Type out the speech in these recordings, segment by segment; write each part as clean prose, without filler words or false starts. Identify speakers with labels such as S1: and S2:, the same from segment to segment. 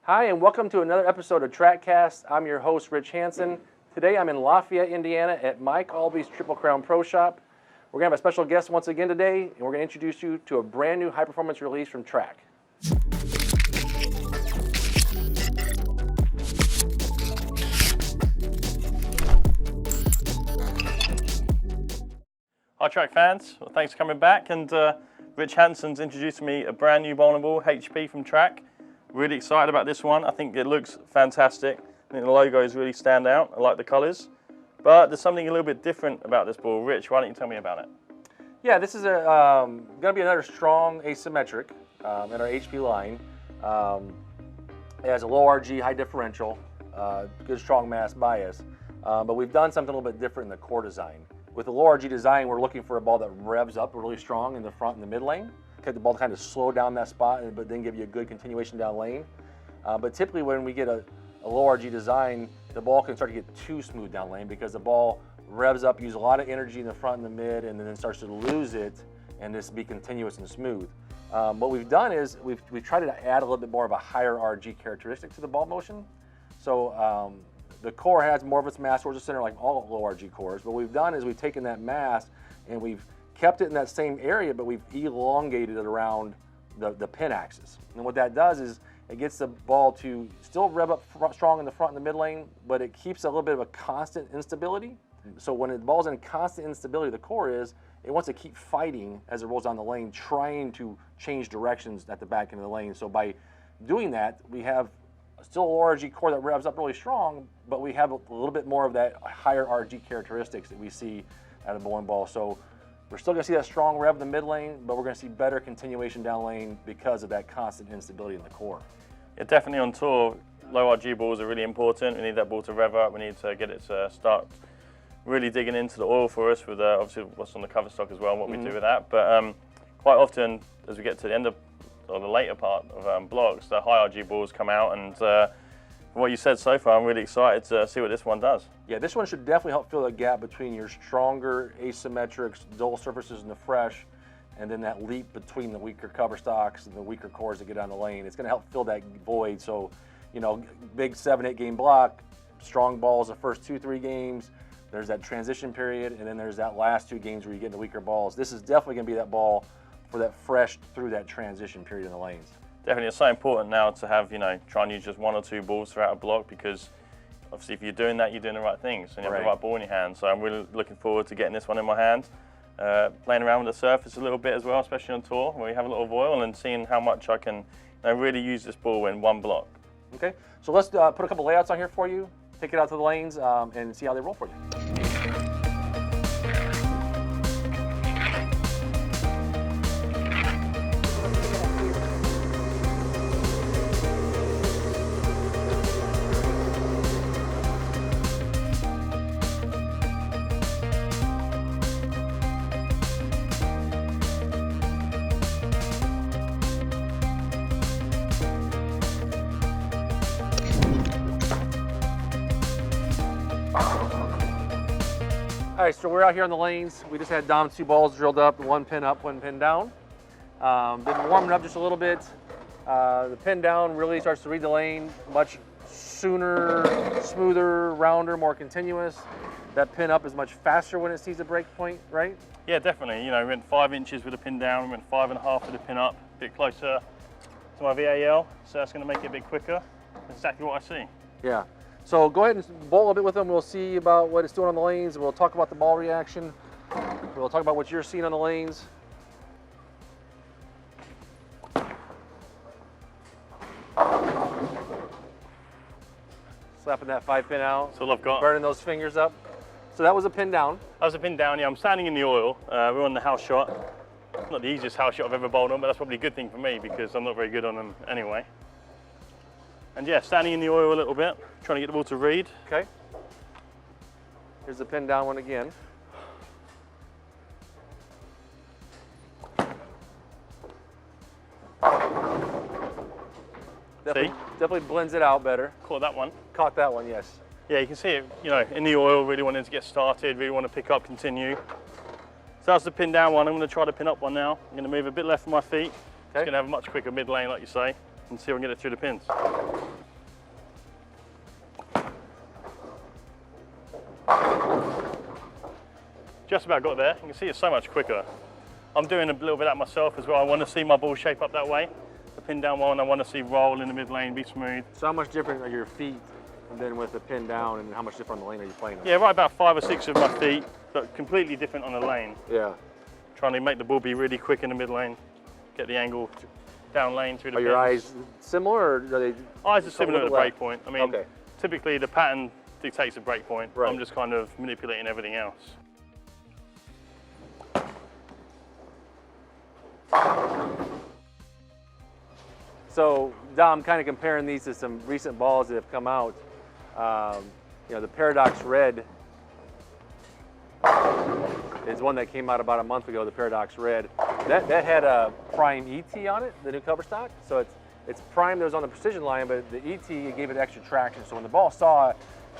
S1: Hi, and welcome to another episode of Trackcast. I'm your host, Rich Hanson. Today I'm in Lafayette, Indiana at Mike Alby's Triple Crown Pro Shop. We're going to have a special guest once again today, and we're going to introduce you to a brand new high-performance release from Track.
S2: Hi Track fans, well, thanks for coming back, and Rich Hanson's introduced me a brand new bowling ball, HP from Track. Really excited about this one. I think it looks fantastic. I think the logos really stand out. I like the colours. But there's something a little bit different about this ball. Rich, why don't you tell me about it?
S1: Yeah, this is going to be another strong asymmetric in our HP line. It has a low RG, high differential, good strong mass bias. But we've done something a little bit different in the core design. With the low RG design, we're looking for a ball that revs up really strong in the front and the mid lane. Get the ball to kind of slow down that spot, but then give you a good continuation down lane. But typically when we get a low RG design, the ball can start to get too smooth down lane because the ball revs up, use a lot of energy in the front and the mid, and then starts to lose it and just be continuous and smooth. What we've done is we've tried to add a little bit more of a higher RG characteristic to the ball motion. So the core has more of its mass towards the center like all low RG cores. What we've done is we've taken that mass and we've kept it in that same area, but we've elongated it around the pin axis. And what that does is it gets the ball to still rev up strong in the front and the mid lane, but it keeps a little bit of a constant instability. So when the ball's in constant instability, the core is, it wants to keep fighting as it rolls down the lane, trying to change directions at the back end of the lane. So by doing that, we have still a low RG core that revs up really strong, but we have a little bit more of that higher RG characteristics that we see out of the bowling ball. So we're still going to see that strong rev in the mid lane, but we're going to see better continuation down lane because of that constant instability in the core.
S2: Yeah, definitely on tour, low RG balls are really important. We need that ball to rev up. We need to get it to start really digging into the oil for us with obviously what's on the cover stock as well and what we do with that. But quite often, as we get to the end of or the later part of blocks, the high RG balls come out, and from what you said so far, I'm really excited to see what this one does.
S1: Yeah, this one should definitely help fill the gap between your stronger asymmetrics, dull surfaces in the fresh, and then that leap between the weaker cover stocks and the weaker cores that get down the lane. It's going to help fill that void. So, you know, big 7-8 game block, strong balls the first 2-3 games. There's that transition period, and then there's that last 2 games where you get the weaker balls. This is definitely going to be that ball for that fresh through that transition period in the lanes.
S2: Definitely, it's so important now to have, try and use just 1 or 2 balls throughout a block, because obviously if you're doing that, you're doing the right things and you have the right ball in your hand. So I'm really looking forward to getting this one in my hand, playing around with the surface a little bit as well, especially on tour where you have a lot of oil, and seeing how much I can really use this ball in one block.
S1: Okay, so let's put a couple layouts on here for you, take it out to the lanes and see how they roll for you. All right, so we're out here on the lanes. We just had Dom's 2 balls drilled up, 1 pin up, 1 pin down. Been warming up just a little bit. The pin down really starts to read the lane much sooner, smoother, rounder, more continuous. That pin up is much faster when it sees a break point, right?
S2: Yeah, definitely. We went 5 inches with the pin down, we went 5.5 with the pin up, a bit closer to my VAL, so that's going to make it a bit quicker. That's exactly what I see.
S1: Yeah. So go ahead and bowl a bit with them. We'll see about what it's doing on the lanes. We'll talk about the ball reaction. We'll talk about what you're seeing on the lanes. Slapping that 5 pin out.
S2: That's all I've got.
S1: Burning those fingers up. So that was a pin down.
S2: That was a pin down, yeah. I'm standing in the oil. We're on the house shot. Not the easiest house shot I've ever bowled on, but that's probably a good thing for me because I'm not very good on them anyway. And yeah, standing in the oil a little bit, trying to get the ball to read.
S1: Okay. Here's the pin down one again. Definitely blends it out better.
S2: Caught that one.
S1: Caught that one, yes.
S2: Yeah, you can see it, in the oil, really wanting to get started, really want to pick up, continue. So that's the pin down one. I'm going to try the pin up one now. I'm going to move a bit left of my feet. Okay. It's going to have a much quicker mid lane, like you say. and see if I can get it through the pins. Just about got there. You can see it's so much quicker. I'm doing a little bit of that myself as well. I want to see my ball shape up that way. The pin down one, I want to see roll in the mid lane, be smooth.
S1: So how much different are your feet than with the pin down, and how much different on the lane are you playing on?
S2: Yeah, right about 5 or 6 of my feet, but completely different on the lane.
S1: Yeah.
S2: Trying to make the ball be really quick in the mid lane, get the angle down lane through the pins.
S1: Are your eyes similar, or are they?
S2: Eyes are similar to the break point. I mean,
S1: okay.
S2: Typically the pattern dictates the break point.
S1: Right.
S2: I'm just kind of manipulating everything else.
S1: So, Dom, kind of comparing these to some recent balls that have come out. You know, the Paradox Red is one that came out about a month ago. The Paradox Red that had a Prime ET on it, the new cover stock. So it's Prime that was on the precision line, but the ET gave it extra traction. So when the ball saw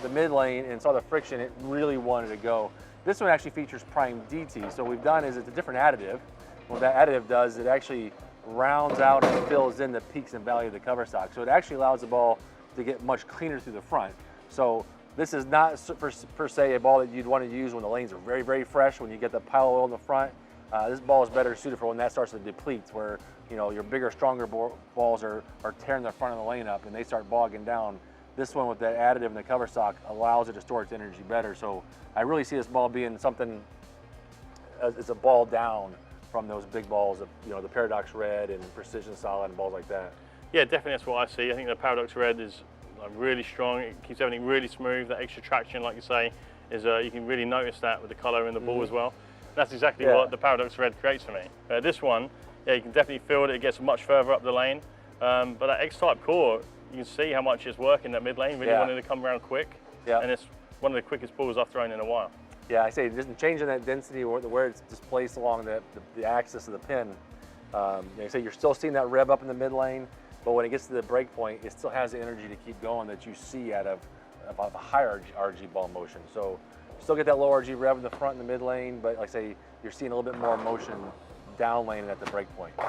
S1: the mid lane and saw the friction, it really wanted to go. This one actually features Prime DT. So what we've done is it's a different additive. What that additive does, it actually rounds out and fills in the peaks and valleys of the cover stock. So it actually allows the ball to get much cleaner through the front. So this is not per se a ball that you'd want to use when the lanes are very, very fresh, when you get the pile of oil in the front. This ball is better suited for when that starts to deplete, where your bigger, stronger balls are tearing the front of the lane up and they start bogging down. This one with that additive in the cover stock allows it to store its energy better. So I really see this ball being something, it's a ball down from those big balls of the Paradox Red and Precision Solid and balls like that.
S2: Yeah, definitely that's what I see. I think the Paradox Red is really strong. It keeps everything really smooth. That extra traction, like you say, is you can really notice that with the colour in the ball as well. That's exactly what the Paradox Red creates for me. This one, yeah, you can definitely feel it. It gets much further up the lane. But that X-type core, you can see how much it's working that mid lane. Really wanting to come around quick. Yeah. And it's one of the quickest balls I've thrown in a while.
S1: Yeah, I say just changing that density or where it's displaced along the axis of the pin. You say you're still seeing that rev up in the mid lane, but when it gets to the break point, it still has the energy to keep going that you see out of a higher RG ball motion. So you still get that low RG rev in the front and the mid lane, but like I say, you're seeing a little bit more motion down lane at the break point. All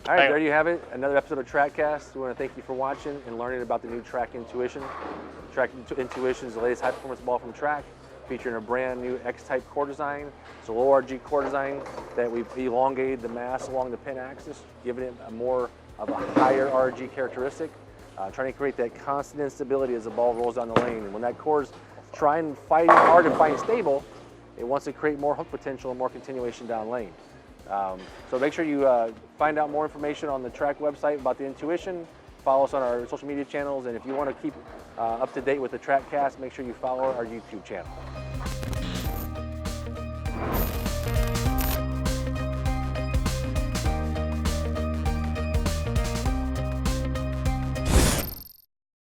S1: right, there you have it. Another episode of Trackcast. We want to thank you for watching and learning about the new Track In2ition. Track In2ition is the latest high-performance ball from Track, featuring a brand new X-type core design. It's a low RG core design that we've elongated the mass along the pin axis, giving it more of a higher RG characteristic, trying to create that constant instability as the ball rolls down the lane. And when that core's fighting hard and fighting stable, it wants to create more hook potential and more continuation down lane. So make sure you find out more information on the Track website about the In2ition. Follow us on our social media channels, and if you want to keep up to date with the Trackcast, make sure you follow our YouTube channel.